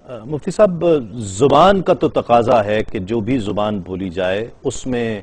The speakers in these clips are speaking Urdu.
مفتی صاحب، زبان کا تو تقاضا ہے کہ جو بھی زبان بولی جائے اس میں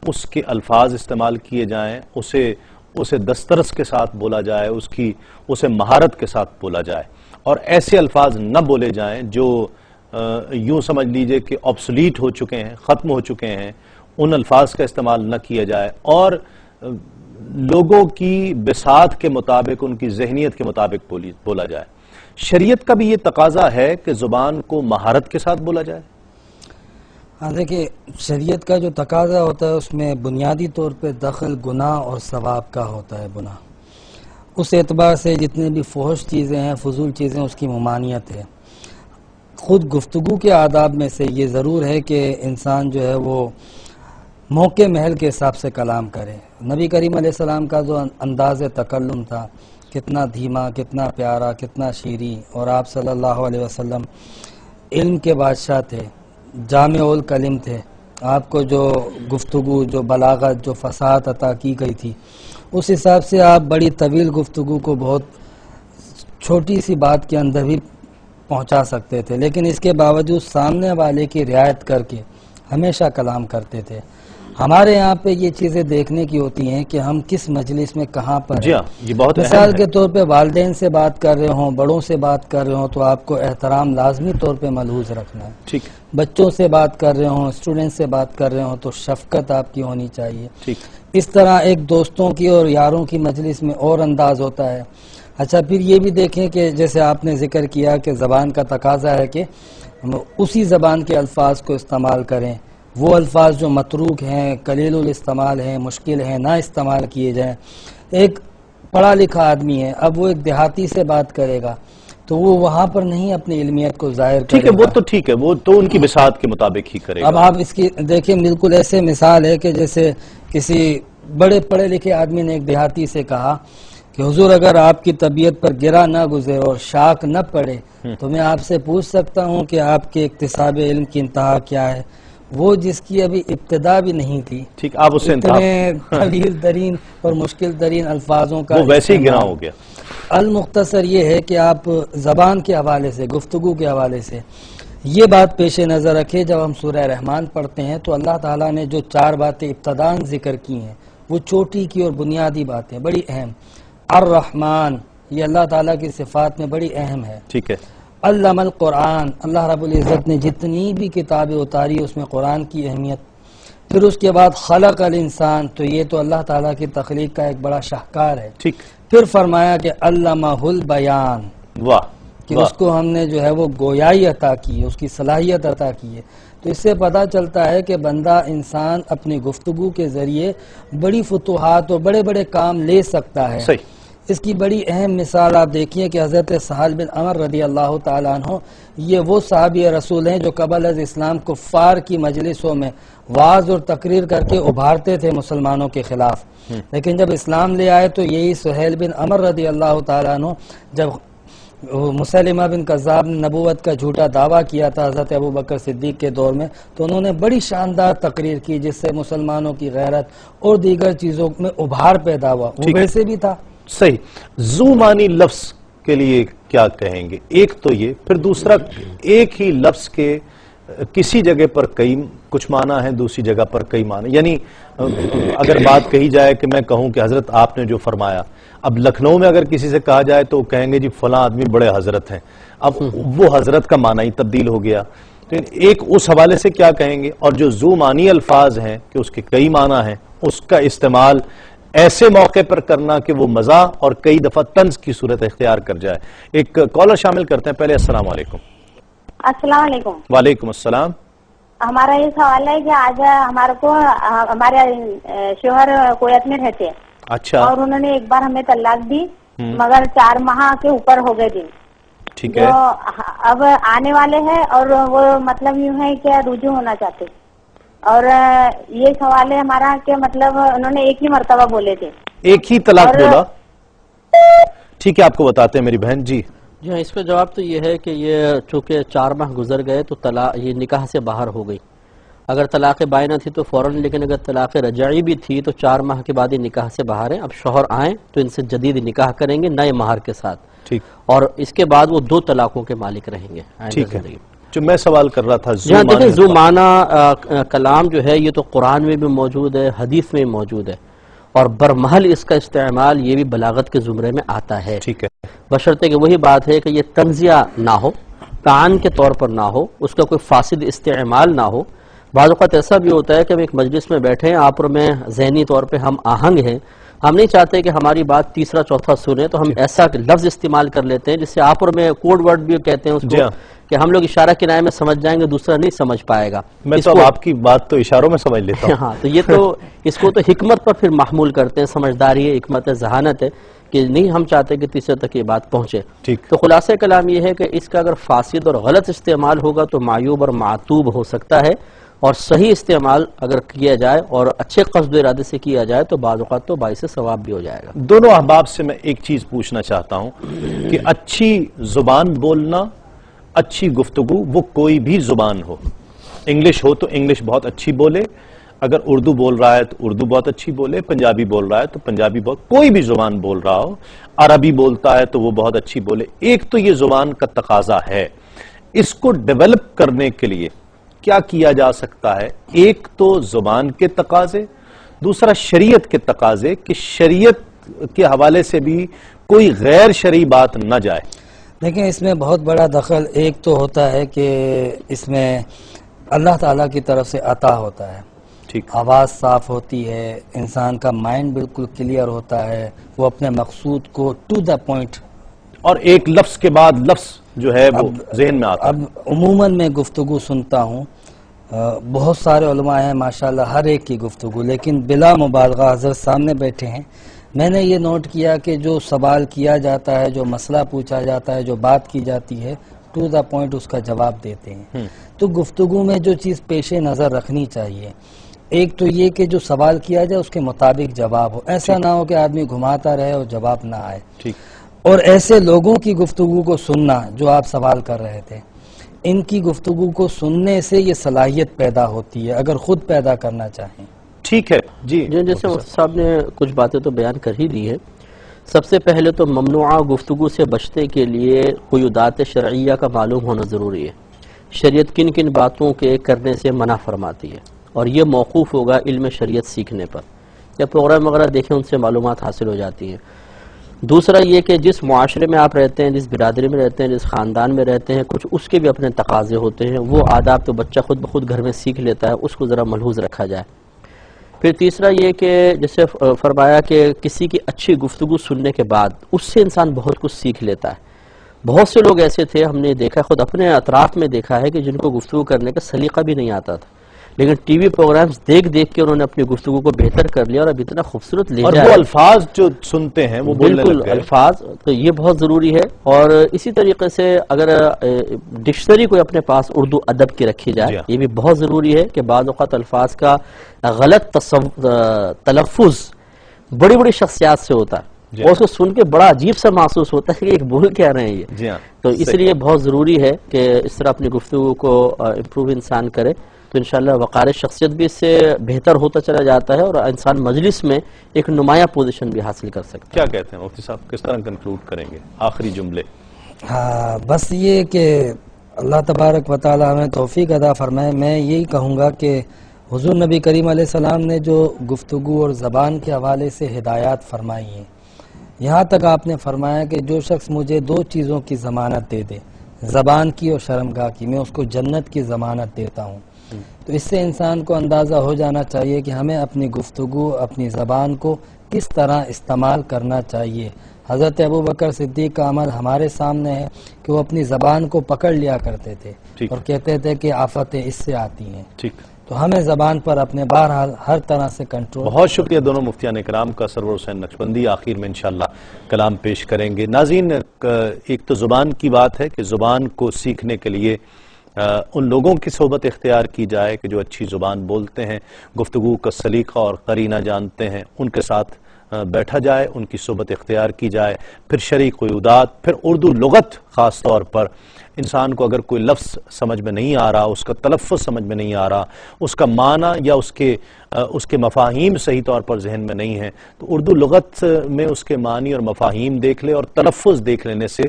اس کے الفاظ استعمال کیے جائیں، اسے دسترس کے ساتھ بولا جائے، اسے مہارت کے ساتھ بولا جائے، اور ایسے الفاظ نہ بولے جائیں جو یوں سمجھ لیجئے کہ آبسولیٹ ہو چکے ہیں، ختم ہو چکے ہیں، ان الفاظ کا استعمال نہ کیا جائے، اور لوگوں کی بساط کے مطابق، ان کی ذہنیت کے مطابق بولا جائے۔ شریعت کا بھی یہ تقاضا ہے کہ زبان کو مہارت کے ساتھ بولا جائے؟ ہاں دیکھیں، شریعت کا جو تقاضا ہوتا ہے اس میں بنیادی طور پہ دخل گناہ اور ثواب کا ہوتا ہے گناہ۔ اس اعتبار سے جتنے بھی فحش چیزیں ہیں، فضول چیزیں، اس کی ممانعت ہے۔ خود گفتگو کے آداب میں سے یہ ضرور ہے کہ انسان جو ہے وہ موقع محل کے حساب سے کلام کرے۔ نبی کریم علیہ السلام کا جو انداز تکلم تھا، کتنا دھیما، کتنا پیارا، کتنا شیریں، اور آپ صلی اللہ علیہ وسلم علم کے بادشاہ تھے، جامع الکلم تھے۔ آپ کو جو گفتگو، جو بلاغت، جو فصاحت عطا کی گئی تھی، اس حساب سے آپ بڑی طویل گفتگو کو بہت چھوٹی سی بات کے اندر بھی پہنچا سکتے تھے، لیکن اس کے باوجود سامنے والے کی رعایت کر کے ہمیشہ کلام کرتے تھے۔ ہمارے یہاں پہ یہ چیزیں دیکھنے کی ہوتی ہیں کہ ہم کس مجلس میں کہاں پر ہیں۔ یہ بہت مثال کے طور پہ والدین سے بات کر رہے ہوں، بڑوں سے بات کر رہے ہوں، تو آپ کو احترام لازمی طور پہ ملحوظ رکھنا ہے۔ ٹھیک۔ بچوں سے بات کر رہے ہوں، اسٹوڈنٹ سے بات کر رہے ہوں، تو شفقت آپ کی ہونی چاہیے۔ ٹھیک۔ اس طرح ایک دوستوں کی اور یاروں کی مجلس میں اور انداز ہوتا ہے۔ اچھا، پھر یہ بھی دیکھیں کہ جیسے آپ نے ذکر کیا کہ زبان کا تقاضا ہے کہ اسی زبان کے الفاظ کو استعمال کریں، وہ الفاظ جو متروک ہیں، قلیل الاستعمال ہیں، مشکل ہیں، نہ استعمال کیے جائیں۔ ایک پڑھا لکھا آدمی ہے، اب وہ ایک دیہاتی سے بات کرے گا تو وہ وہاں پر نہیں اپنی علمیت کو ظاہر کرے گا۔ ٹھیک ہے، وہ تو ٹھیک ہے، وہ تو ان کی بساط کے مطابق ہی کرے گا۔ اب آپ اس کی دیکھیں، بالکل ایسے مثال ہے کہ جیسے کسی بڑے پڑھے لکھے آدمی نے ایک دیہاتی سے کہا کہ حضور اگر آپ کی طبیعت پر گرا نہ گزرے اور شاک نہ پڑے تو میں آپ سے پوچھ سکتا ہوں کہ آپ کے اکتساب علم کی انتہا کیا ہے؟ وہ جس کی ابھی ابتدا بھی نہیں تھی، ٹھیک، آپ اس سے اتنے قلیل ترین اور مشکل ترین الفاظوں کا وہ ویسے ہی گنا ہو گیا۔ المختصر یہ ہے کہ آپ زبان کے حوالے سے، گفتگو کے حوالے سے یہ بات پیش نظر رکھے، جب ہم سورہ رحمان پڑھتے ہیں تو اللہ تعالیٰ نے جو 4 باتیں ابتداً ذکر کی ہیں وہ چھوٹی کی اور بنیادی باتیں، بڑی اہم۔ الرحمن، یہ اللہ تعالیٰ کی صفات میں بڑی اہم ہے۔ ٹھیک ہے۔ علم القرآن، اللہ رب العزت نے جتنی بھی کتابیں اتاری اس میں قرآن کی اہمیت۔ پھر اس کے بعد خلق الانسان، تو یہ تو اللہ تعالیٰ کی تخلیق کا ایک بڑا شاہکار ہے۔ ٹھیک۔ پھر فرمایا کہ علمہ البیان، واہ، کہ اس کو ہم نے جو ہے وہ گویائی عطا کی ہے، اس کی صلاحیت عطا کی ہے۔ تو اس سے پتہ چلتا ہے کہ بندہ، انسان اپنی گفتگو کے ذریعے بڑی فتوحات اور بڑے بڑے کام لے سکتا ہے۔ صحیح۔ اس کی بڑی اہم مثال آپ دیکھیے کہ حضرت سہل بن عمر رضی اللہ تعالیٰ عنہ، یہ وہ صحابی رسول ہیں جو قبل از اسلام کفار کی مجلسوں میں وعظ اور تقریر کر کے ابھارتے تھے مسلمانوں کے خلاف، لیکن جب اسلام لے آئے تو یہی سہیل بن عمر رضی اللہ تعالیٰ عنہ، جب مسلمہ بن کذاب نے نبوت کا جھوٹا دعویٰ کیا تھا حضرت ابوبکر صدیق کے دور میں، تو انہوں نے بڑی شاندار تقریر کی جس سے مسلمانوں کی غیرت اور دیگر چیزوں میں ابھار پیدا ہوا۔ وہ ویسے بھی تھا۔ صحیح۔ ذو معنی لفظ کے لیے کیا کہیں گے؟ ایک تو یہ، پھر دوسرا، ایک ہی لفظ کے کسی جگہ پر کئی کچھ معنی ہیں، دوسری جگہ پر کئی معنی، یعنی اگر بات کہی جائے کہ میں کہوں کہ حضرت آپ نے جو فرمایا، اب لکھنؤ میں اگر کسی سے کہا جائے تو کہیں گے جی فلاں آدمی بڑے حضرت ہیں، اب وہ حضرت کا معنی ہی تبدیل ہو گیا۔ تو ایک اس حوالے سے کیا کہیں گے؟ اور جو ذو معنی الفاظ ہیں کہ اس کے کئی معنی ہیں، اس کا استعمال ایسے موقع پر کرنا کہ وہ مزاح اور کئی دفعہ طنز کی صورت اختیار کر جائے۔ ایک کالر شامل کرتے ہیں پہلے۔ السلام علیکم۔ السلام علیکم۔ وعلیکم السلام۔ ہمارا یہ سوال ہے کہ آج ہمارے شوہر کویت میں رہتے ہیں، اچھا، اور انہوں نے ایک بار ہمیں طلاق دی، مگر 4 ماہ کے اوپر ہو گئے دن، ٹھیک ہے، جو اب آنے والے ہیں، اور وہ مطلب یوں ہے کہ رجوع ہونا چاہتے، اور یہ سوال ہے ہمارا کہ مطلب انہوں نے ایک ہی مرتبہ بولے تھے، ایک ہی طلاق بولا۔ ٹھیک ہے، آپ کو بتاتے ہیں میری بہن جی۔ جی ہاں، اس پہ جواب تو یہ ہے کہ یہ چونکہ 4 ماہ گزر گئے تو طلاق، یہ نکاح سے باہر ہو گئی، اگر طلاق بائنہ تھی تو فوراً، لیکن اگر طلاق رجعی بھی تھی تو 4 ماہ کے بعد ہی نکاح سے باہر ہیں. اب شوہر آئیں تو ان سے جدید نکاح کریں گے نئے مہر کے ساتھ، ٹھیک، اور اس کے بعد وہ 2 طلاقوں کے مالک رہیں گے. ٹھیک ہے. جو میں سوال کر رہا تھا، جہاں دیکھیں ذو معنی کلام جو ہے یہ تو قرآن میں بھی موجود ہے، حدیث میں بھی موجود ہے، اور برمحل اس کا استعمال یہ بھی بلاغت کے زمرے میں آتا ہے. ٹھیک ہے. بشرطے کہ وہی بات ہے کہ یہ تنزیہ نہ ہو، تعان کے طور پر نہ ہو، اس کا کوئی فاسد استعمال نہ ہو. بعض اوقات ایسا بھی ہوتا ہے کہ ہم ایک مجلس میں بیٹھے ہیں، آپ اور میں ذہنی طور پہ ہم آہنگ ہیں، ہم نہیں چاہتے کہ ہماری بات تیسرا چوتھا سنیں، تو ہم ایسا لفظ استعمال کر لیتے ہیں جس سے آپ اور میں کوڈ ورڈ بھی کہتے ہیں اس کو، کہ ہم لوگ اشارہ کنایہ میں سمجھ جائیں گے، دوسرا نہیں سمجھ پائے گا. میں تو آپ کی بات تو اشاروں میں سمجھ لیتا ہوں. ہاں، تو یہ تو اس کو تو حکمت پر پھر محمول کرتے ہیں، سمجھداری ہے، حکمت ہے، ذہانت ہے، کہ نہیں ہم چاہتے کہ تیسرے تک یہ بات پہنچے. تو خلاصہ کلام یہ ہے کہ اس کا اگر فاسد اور غلط استعمال ہوگا تو معیوب اور معتوب ہو سکتا ہے، اور صحیح استعمال اگر کیا جائے اور اچھے قصد و ارادے سے کیا جائے تو بعض اوقات تو باعث ثواب بھی ہو جائے گا. دونوں احباب سے میں ایک چیز پوچھنا چاہتا ہوں کہ اچھی زبان بولنا، اچھی گفتگو، وہ کوئی بھی زبان ہو، انگلش ہو تو انگلش بہت اچھی بولے، اگر اردو بول رہا ہے تو اردو بہت اچھی بولے، پنجابی بول رہا ہے تو پنجابی کوئی بھی زبان بول رہا ہو، عربی بولتا ہے تو وہ بہت اچھی بولے. ایک تو یہ زبان کا تقاضا ہے، اس کو ڈیولپ کرنے کے لیے کیا کیا جا سکتا ہے؟ ایک تو زبان کے تقاضے، دوسرا شریعت کے تقاضے، کہ شریعت کے حوالے سے بھی کوئی غیر شرعی بات نہ جائے. دیکھیں اس میں بہت بڑا دخل ایک تو ہوتا ہے کہ اس میں اللہ تعالیٰ کی طرف سے عطا ہوتا ہے، ٹھیک، آواز صاف ہوتی ہے، انسان کا مائنڈ بالکل کلیئر ہوتا ہے، وہ اپنے مقصود کو ٹو دا پوائنٹ، اور ایک لفظ کے بعد لفظ جو ہے وہ ذہن میں آتا ہے. اب عموماً میں گفتگو سنتا ہوں، بہت سارے علماء ہیں ماشاءاللہ، ہر ایک کی گفتگو، لیکن بلا مبالغہ حضرت سامنے بیٹھے ہیں، میں نے یہ نوٹ کیا کہ جو سوال کیا جاتا ہے، جو مسئلہ پوچھا جاتا ہے، جو بات کی جاتی ہے، ٹو دا پوائنٹ اس کا جواب دیتے ہیں. تو گفتگو میں جو چیز پیش نظر رکھنی چاہیے، ایک تو یہ کہ جو سوال کیا جائے اس کے مطابق جواب ہو، ایسا نہ ہو کہ آدمی گھماتا رہے اور جواب نہ آئے. ٹھیک، اور ایسے لوگوں کی گفتگو کو سننا جو آپ سوال کر رہے تھے، ان کی گفتگو کو سننے سے یہ صلاحیت پیدا ہوتی ہے اگر خود پیدا کرنا چاہیں. ٹھیک ہے. جی، جیسے مفتی صاحب نے کچھ باتیں تو بیان کر ہی دی ہے. سب سے پہلے تو ممنوعہ گفتگو سے بچنے کے لیے قیودات شرعیہ کا معلوم ہونا ضروری ہے. شریعت کن کن باتوں کے کرنے سے منع فرماتی ہے، اور یہ موقوف ہوگا علم شریعت سیکھنے پر، یا پروگرام وغیرہ دیکھیں ان سے معلومات حاصل ہو جاتی ہیں. دوسرا یہ کہ جس معاشرے میں آپ رہتے ہیں، جس برادری میں رہتے ہیں، جس خاندان میں رہتے ہیں، کچھ اس کے بھی اپنے تقاضے ہوتے ہیں، وہ آداب تو بچہ خود بخود گھر میں سیکھ لیتا ہے، اس کو ذرا ملحوظ رکھا جائے. پھر تیسرا یہ کہ جیسے فرمایا کہ کسی کی اچھی گفتگو سننے کے بعد اس سے انسان بہت کچھ سیکھ لیتا ہے. بہت سے لوگ ایسے تھے، ہم نے دیکھا، خود اپنے اطراف میں دیکھا ہے، کہ جن کو گفتگو کرنے کا سلیقہ بھی نہیں آتا تھا، لیکن ٹی وی پروگرامز دیکھ دیکھ کے انہوں نے اپنی گفتگو کو بہتر کر لیا، اور اب اتنا خوبصورت لہجہ ہے، اور وہ الفاظ جو سنتے ہیں وہ بولنے بالکل لگ گئے. الفاظ، تو یہ بہت ضروری ہے. اور اسی طریقے سے اگر ڈکشنری کوئی اپنے پاس اردو ادب کی رکھی جائے، یہ بھی بہت ضروری ہے، کہ بعض اوقات الفاظ کا غلط تلفظ بڑی بڑی شخصیات سے ہوتا ہے، اور اس کو سن کے بڑا عجیب سا محسوس ہوتا ہے کہ ایک بول کیا رہے ہیں یہ. تو اس لیے بہت ضروری ہے کہ اس طرح اپنی گفتگو کو امپروو انسان کرے، تو انشاءاللہ وقار شخصیت بھی اس سے بہتر ہوتا چلا جاتا ہے، اور انسان مجلس میں ایک نمایاں پوزیشن بھی حاصل کر سکتا ہے. کیا کہتے ہیں مفتی صاحب، کس طرح کنکلوڈ کریں گے آخری جملے؟ ہاں، بس یہ کہ اللہ تبارک و تعالی ہمیں توفیق عطا فرمائے. میں یہی کہوں گا کہ حضور نبی کریم علیہ السلام نے جو گفتگو اور زبان کے حوالے سے ہدایات فرمائی ہیں، یہاں تک آپ نے فرمایا کہ جو شخص مجھے 2 چیزوں کی ضمانت دے دے، زبان کی اور شرمگاہ کی، میں اس کو جنت کی ضمانت دیتا ہوں. تو اس سے انسان کو اندازہ ہو جانا چاہیے کہ ہمیں اپنی گفتگو، اپنی زبان کو کس طرح استعمال کرنا چاہیے. حضرت ابوبکر صدیق کا عمل ہمارے سامنے ہے کہ وہ اپنی زبان کو پکڑ لیا کرتے تھے اور کہتے تھے کہ آفتیں اس سے آتی ہیں. تو ہمیں زبان پر اپنے بہرحال ہر طرح سے کنٹرول. بہت شکریہ دونوں مفتیان کرام کا. سرور حسین نقشبندی آخر میں انشاءاللہ کلام پیش کریں گے. ناظرین، ایک تو زبان کی بات ہے کہ زبان کو سیکھنے کے لیے ان لوگوں کی صحبت اختیار کی جائے کہ جو اچھی زبان بولتے ہیں، گفتگو کا سلیقہ اور قرینہ جانتے ہیں، ان کے ساتھ بیٹھا جائے، ان کی صحبت اختیار کی جائے، پھر شرعی قیودات، پھر اردو لغت خاص طور پر انسان کو اگر کوئی لفظ سمجھ میں نہیں آ رہا، اس کا تلفظ سمجھ میں نہیں آ رہا، اس کا معنی یا اس کے مفاہیم صحیح طور پر ذہن میں نہیں ہیں، تو اردو لغت میں اس کے معنی اور مفاہیم دیکھ لے اور تلفظ دیکھ لینے سے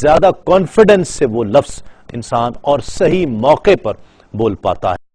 زیادہ کانفیڈنس سے وہ لفظ انسان اور صحیح موقع پر بول پاتا ہے۔